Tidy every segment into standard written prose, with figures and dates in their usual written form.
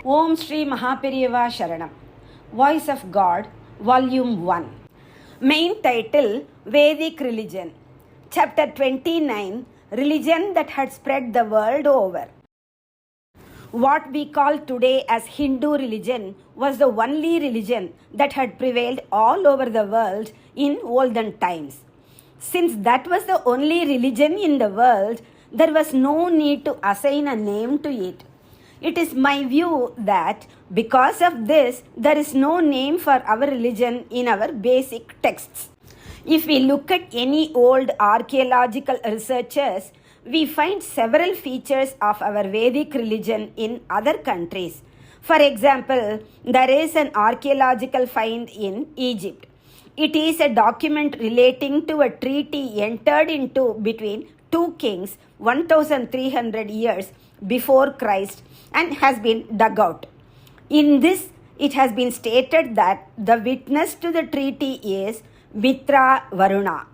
Om Shri Mahaperiyava Sharanam. Voice of God, Volume 1. Main title, Vedic Religion. Chapter 29, Religion that had spread the world over. What we call today as Hindu religion was the only religion that had prevailed all over the world in olden times. Since that was the only religion in the world, there was no need to assign a name to it. It is my view that because of this, there is no name for our religion in our basic texts. If we look at any old archaeological researches, we find several features of our Vedic religion in other countries. For example, there is an archaeological find in Egypt. It is a document relating to a treaty entered into between two kings 1300 years before Christ and has been dug out. In this, it has been stated that the witness to the treaty is Mitra Varuna.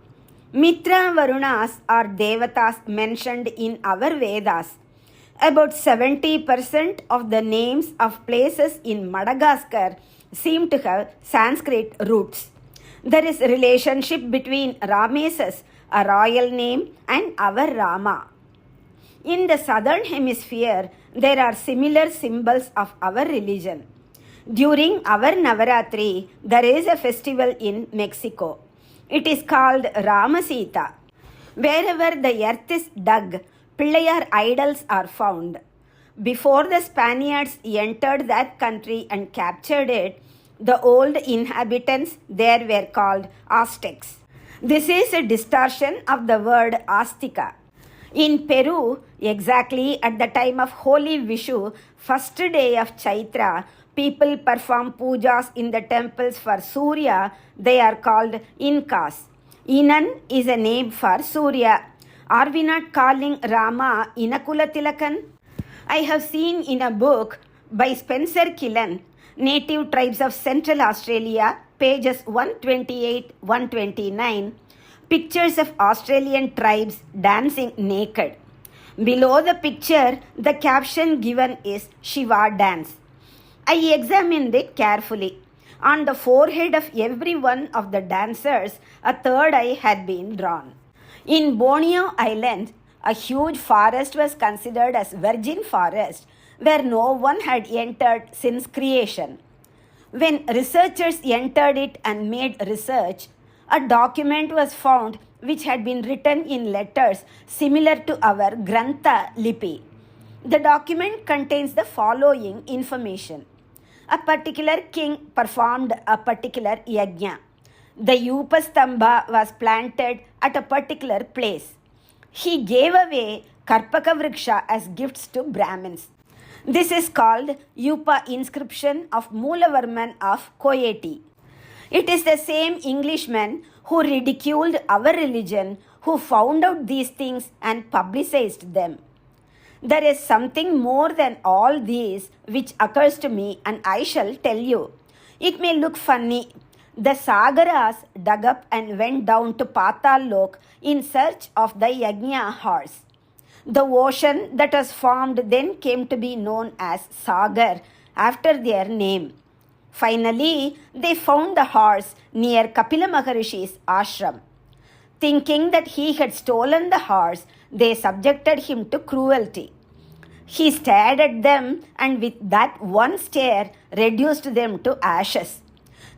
Mitra Varunas are devatas mentioned in our Vedas. About 70% of the names of places in Madagascar seem to have Sanskrit roots. There is a relationship between Rameses, a royal name, and our Rama. In the southern hemisphere, there are similar symbols of our religion. During our Navaratri, there is a festival in Mexico. It is called Ramasita. Wherever the earth is dug, Pillayar idols are found. Before the Spaniards entered that country and captured it, the old inhabitants there were called Aztecs. This is a distortion of the word Azteca. In Peru, exactly at the time of Holy Vishu, first day of Chaitra, people perform pujas in the temples for Surya. They are called Incas. Inan is a name for Surya. Are we not calling Rama Inakula Tilakan? I have seen in a book by Spencer Killen, Native Tribes of Central Australia, pages 128-129, pictures of Australian tribes dancing naked. Below the picture, the caption given is Shiva dance. I examined it carefully. On the forehead of every one of the dancers, a third eye had been drawn. In Borneo Island, a huge forest was considered as virgin forest where no one had entered since creation. When researchers entered it and made research, a document was found which had been written in letters similar to our Grantha Lipi. The document contains the following information. A particular king performed a particular yajna. The Upastamba was planted at a particular place. He gave away Karpaka Vriksha as gifts to Brahmins. This is called Upa inscription of Mulavarman of Koyeti. It is the same Englishman who ridiculed our religion who found out these things and publicized them. There is something more than all these which occurs to me and I shall tell you. It may look funny. The Sagaras dug up and went down to Patal Lok in search of the Yajna horse. The ocean that was formed then came to be known as Sagar after their name. Finally, they found the horse near Kapila Maharishi's ashram. Thinking that he had stolen the horse, they subjected him to cruelty. He stared at them and with that one stare reduced them to ashes.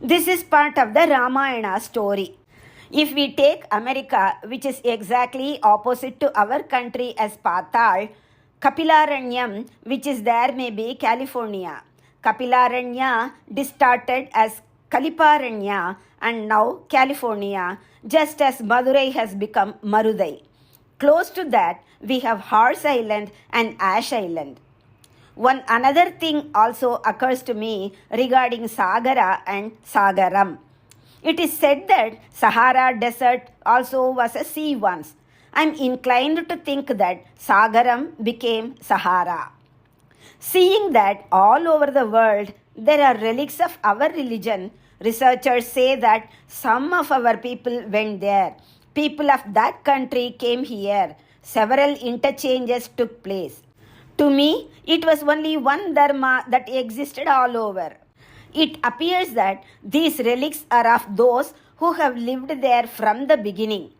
This is part of the Ramayana story. If we take America, which is exactly opposite to our country as Patal, Kapilaranyam, which is there may be California. Kapilaranya distorted as Kaliparanya and now California, just as Madurai has become Marudai. Close to that, we have Horse Island and Ash Island. One another thing also occurs to me regarding Sagara and Sagaram. It is said that Sahara Desert also was a sea once. I am inclined to think that Sagaram became Sahara. Seeing that all over the world there are relics of our religion, researchers say that some of our people went there. People of that country came here. Several interchanges took place. To me, it was only one dharma that existed all over. It appears that these relics are of those who have lived there from the beginning.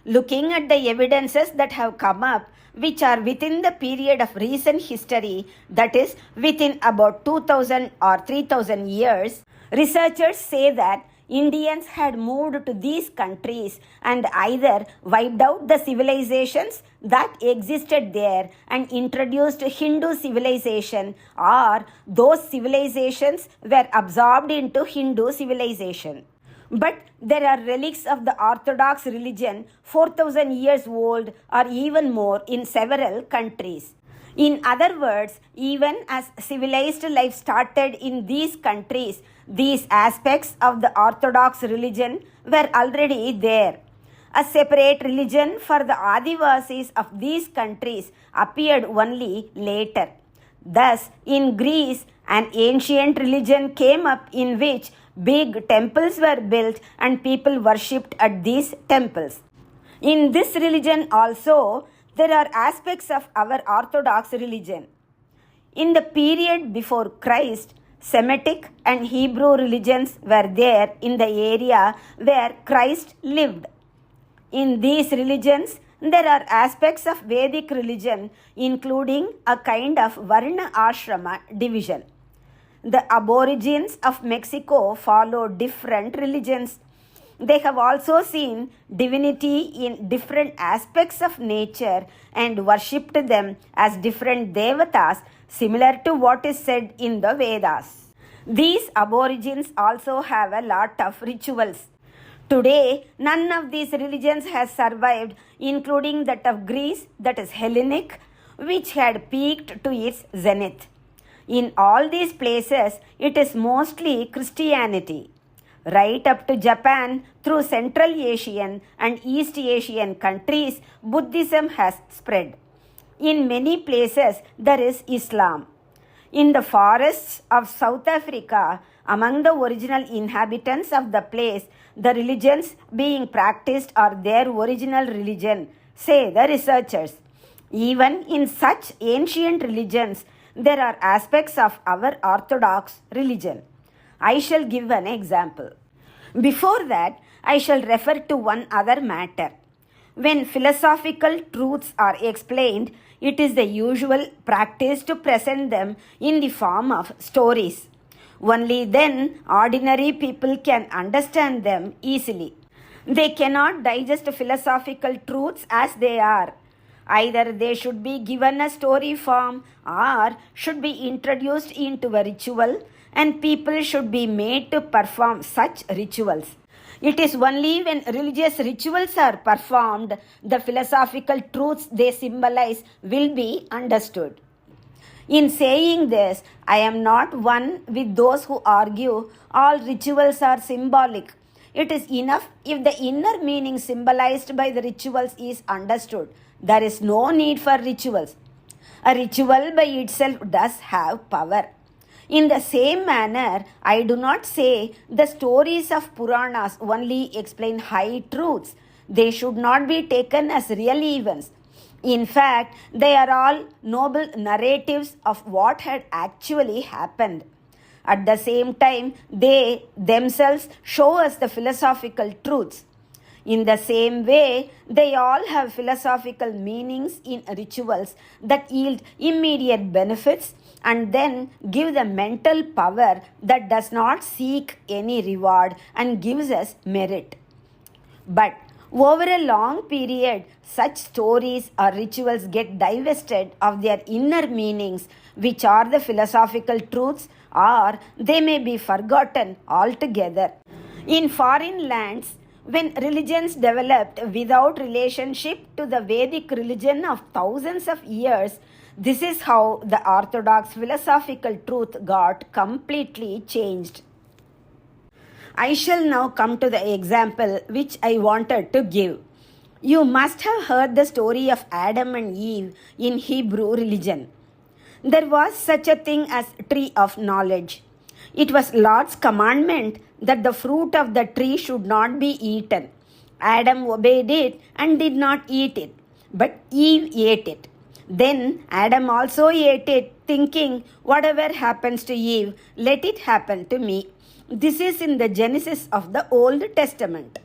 Looking at the evidences that have come up, which are within the period of recent history, that is, within about 2000 or 3000 years, researchers say that Indians had moved to these countries and either wiped out the civilizations that existed there and introduced Hindu civilization, or those civilizations were absorbed into Hindu civilization. But there are relics of the Orthodox religion 4000 years old or even more in several countries. In other words, even as civilized life started in these countries, these aspects of the Orthodox religion were already there. A separate religion for the Adivasis of these countries appeared only later. Thus, in Greece, an ancient religion came up in which big temples were built and people worshipped at these temples. In this religion also, there are aspects of our Orthodox religion. In the period before Christ, Semitic and Hebrew religions were there in the area where Christ lived. In these religions, there are aspects of Vedic religion, including a kind of Varna Ashrama division. The aborigines of Mexico follow different religions. They have also seen divinity in different aspects of nature and worshipped them as different devatas, similar to what is said in the Vedas. These aborigines also have a lot of rituals. Today, none of these religions has survived, including that of Greece, that is Hellenic, which had peaked to its zenith. In all these places, it is mostly Christianity. Right up to Japan, through Central Asian and East Asian countries, Buddhism has spread. In many places, there is Islam. In the forests of South Africa, among the original inhabitants of the place, the religions being practiced are their original religion, say the researchers. Even in such ancient religions, there are aspects of our Orthodox religion. I shall give an example. Before that, I shall refer to one other matter. When philosophical truths are explained, it is the usual practice to present them in the form of stories. Only then ordinary people can understand them easily. They cannot digest philosophical truths as they are. Either they should be given a story form or should be introduced into a ritual, and people should be made to perform such rituals. It is only when religious rituals are performed, the philosophical truths they symbolize will be understood. In saying this, I am not one with those who argue all rituals are symbolic. It is enough if the inner meaning symbolized by the rituals is understood. There is no need for rituals. A ritual by itself does have power. In the same manner, I do not say the stories of Puranas only explain high truths. They should not be taken as real events. In fact, they are all noble narratives of what had actually happened. At the same time, they themselves show us the philosophical truths. In the same way, they all have philosophical meanings in rituals that yield immediate benefits and then give the mental power that does not seek any reward and gives us merit. But over a long period, such stories or rituals get divested of their inner meanings, which are the philosophical truths, or they may be forgotten altogether. In foreign lands, when religions developed without relationship to the Vedic religion of thousands of years, this is how the orthodox philosophical truth got completely changed. I shall now come to the example which I wanted to give. You must have heard the story of Adam and Eve in Hebrew religion. There was such a thing as tree of knowledge. It was Lord's commandment that the fruit of the tree should not be eaten. Adam obeyed it and did not eat it, but Eve ate it. Then Adam also ate it, thinking, whatever happens to Eve, let it happen to me. This is in the Genesis of the Old Testament.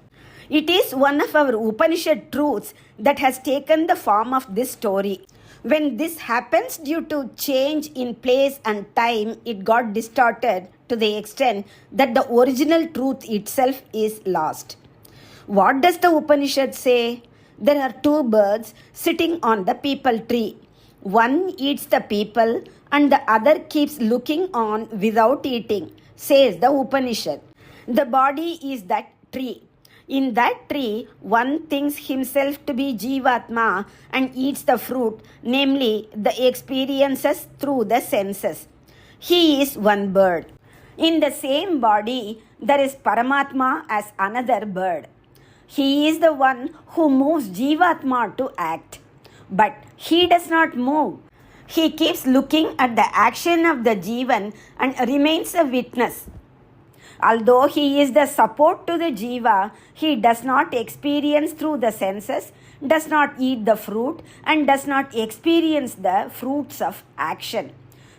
It is one of our Upanishad truths that has taken the form of this story. When this happens due to change in place and time, it got distorted to the extent that the original truth itself is lost. What does the Upanishad say? There are two birds sitting on the peepal tree. One eats the peepal and the other keeps looking on without eating, says the Upanishad. The body is that tree. In that tree, one thinks himself to be Jivatma and eats the fruit, namely the experiences through the senses. He is one bird. In the same body, there is Paramatma as another bird. He is the one who moves Jivatma to act. But he does not move. He keeps looking at the action of the Jivan and remains a witness. Although he is the support to the Jiva, he does not experience through the senses, does not eat the fruit, and does not experience the fruits of action.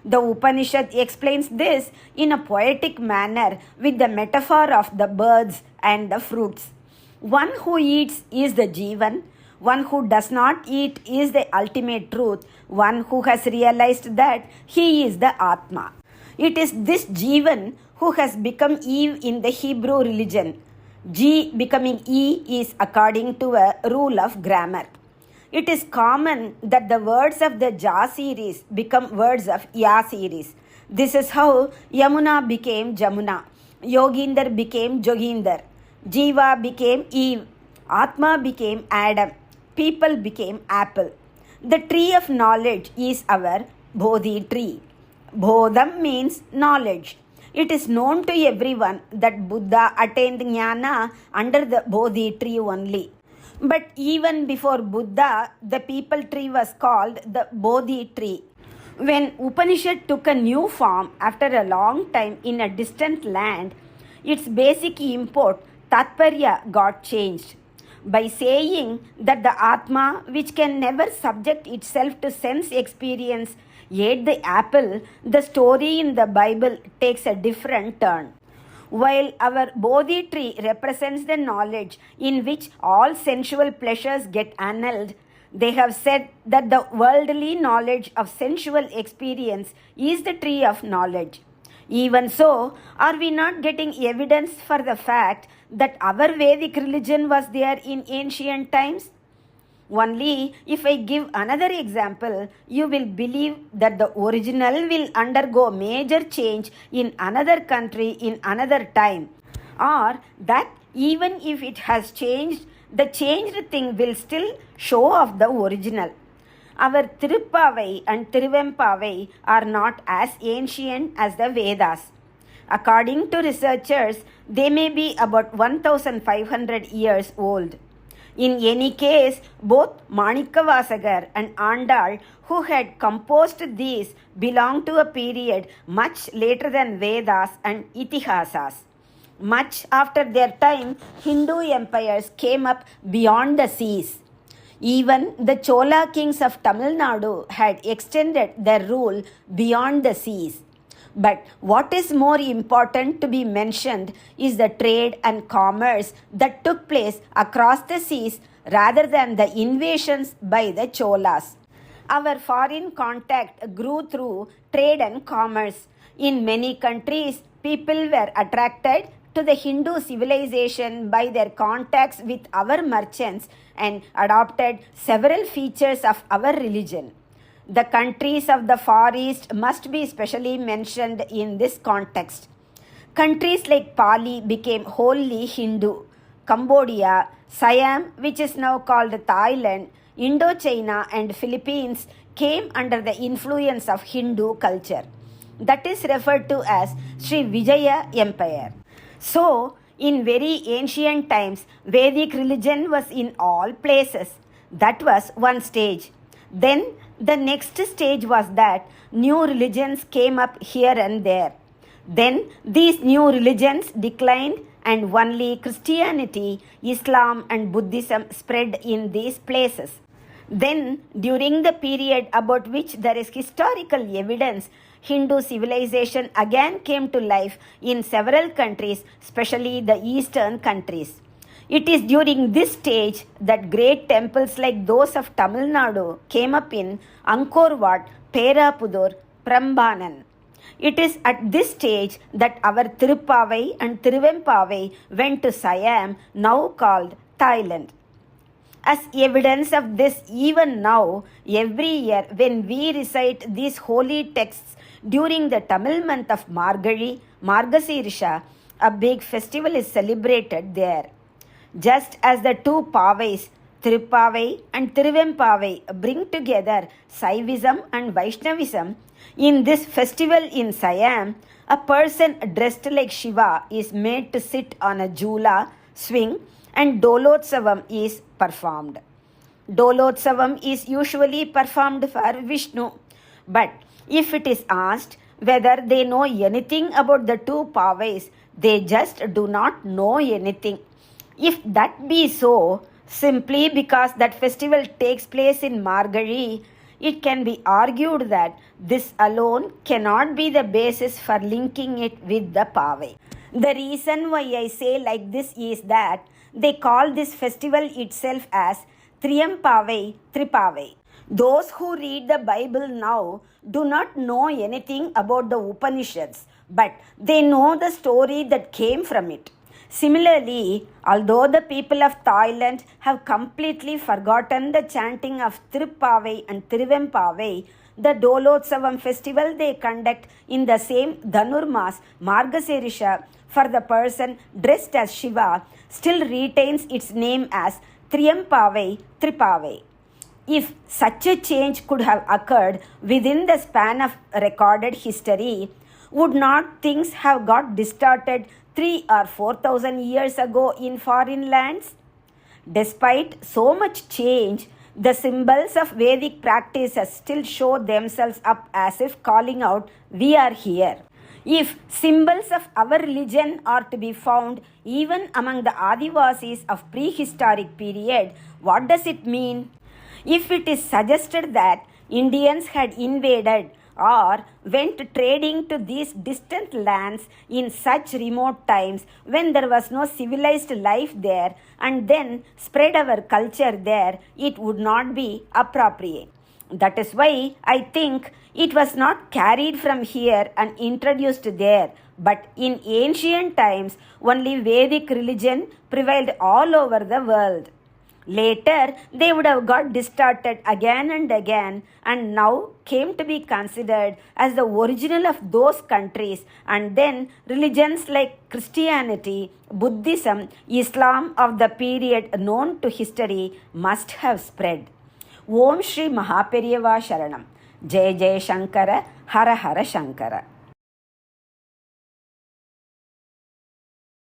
The Upanishad explains this in a poetic manner with the metaphor of the birds and the fruits. One who eats is the Jivan, one who does not eat is the ultimate truth, one who has realized that he is the Atma. It is this Jivan who has become Eve in the Hebrew religion. G becoming E is according to a rule of grammar. It is common that the words of the Ja series become words of Ya series. This is how Yamuna became Jamuna, Yoginder became Joginder, Jiva became Eve, Atma became Adam, people became apple. The tree of knowledge is our Bodhi tree. Bodham means knowledge. It is known to everyone that Buddha attained jnana under the Bodhi tree only. But even before Buddha, the peepal tree was called the Bodhi tree. When Upanishad took a new form after a long time in a distant land, its basic import, Tatparya, got changed. By saying that the Atma, which can never subject itself to sense experience, ate the apple, the story in the Bible takes a different turn. While our Bodhi tree represents the knowledge in which all sensual pleasures get annulled, they have said that the worldly knowledge of sensual experience is the tree of knowledge. Even so, are we not getting evidence for the fact that our Vedic religion was there in ancient times? Only if I give another example, you will believe that the original will undergo major change in another country in another time, or that even if it has changed, the changed thing will still show off the original. Our Tirupavai and Tiruvempavai are not as ancient as the Vedas. According to researchers, they may be about 1500 years old. In any case, both Manikkavasagar and Andal, who had composed these, belong to a period much later than Vedas and Itihasas. Much after their time, Hindu empires came up beyond the seas. Even the Chola kings of Tamil Nadu had extended their rule beyond the seas. But what is more important to be mentioned is the trade and commerce that took place across the seas rather than the invasions by the Cholas. Our foreign contact grew through trade and commerce. In many countries, people were attracted to the Hindu civilization by their contacts with our merchants and adopted several features of our religion. The countries of the Far East must be specially mentioned in this context. Countries like Pali became wholly Hindu. Cambodia, Siam, which is now called Thailand, Indochina and Philippines came under the influence of Hindu culture. That is referred to as Sri Vijaya Empire. So, in very ancient times, Vedic religion was in all places. That was one stage. Then the next stage was that new religions came up here and there. Then these new religions declined and only Christianity, Islam and Buddhism spread in these places. Then, during the period about which there is historical evidence, Hindu civilization again came to life in several countries, especially the eastern countries. It is during this stage that great temples like those of Tamil Nadu came up in Angkor Wat, Perapudur, Prambanan. It is at this stage that our Tirupavai and Tiruvempavai went to Siam, now called Thailand. As evidence of this, even now, every year when we recite these holy texts during the Tamil month of Margazhi, Margasirisha, a big festival is celebrated there. Just as the two Pavais, Tirupavai and Tiruvempavai, bring together Saivism and Vaishnavism, in this festival in Siam, a person dressed like Shiva is made to sit on a jula, swing, and Dolotsavam is performed. Dolotsavam is usually performed for Vishnu, but if it is asked whether they know anything about the two Pavais, they just do not know anything. If that be so, simply because that festival takes place in Margazhi, it can be argued that this alone cannot be the basis for linking it with the Pavai. The reason why I say like this is that they call this festival itself as Triyempavai, Tripavai. Those who read the Bible now do not know anything about the Upanishads, but they know the story that came from it. Similarly, although the people of Thailand have completely forgotten the chanting of Tirupavai and Tiruvempavai, the Dolotsavam festival they conduct in the same Dhanurmas, Margasirisha, for the person dressed as Shiva, still retains its name as Triyempavai, Tripavai. If such a change could have occurred within the span of recorded history, would not things have got distorted 3 or 4,000 years ago in foreign lands? Despite so much change, the symbols of Vedic practices still show themselves up as if calling out, "We are here." If symbols of our religion are to be found even among the Adivasis of prehistoric period, what does it mean? If it is suggested that Indians had invaded or went trading to these distant lands in such remote times when there was no civilized life there and then spread our culture there, it would not be appropriate. That is why I think it was not carried from here and introduced there, but in ancient times only Vedic religion prevailed all over the world. Later, they would have got distorted again and again and now came to be considered as the original of those countries, and then religions like Christianity, Buddhism, Islam of the period known to history must have spread. Om Shri Mahaperiyava Sharanam. Jai Jai Shankara, Hara Hara Shankara.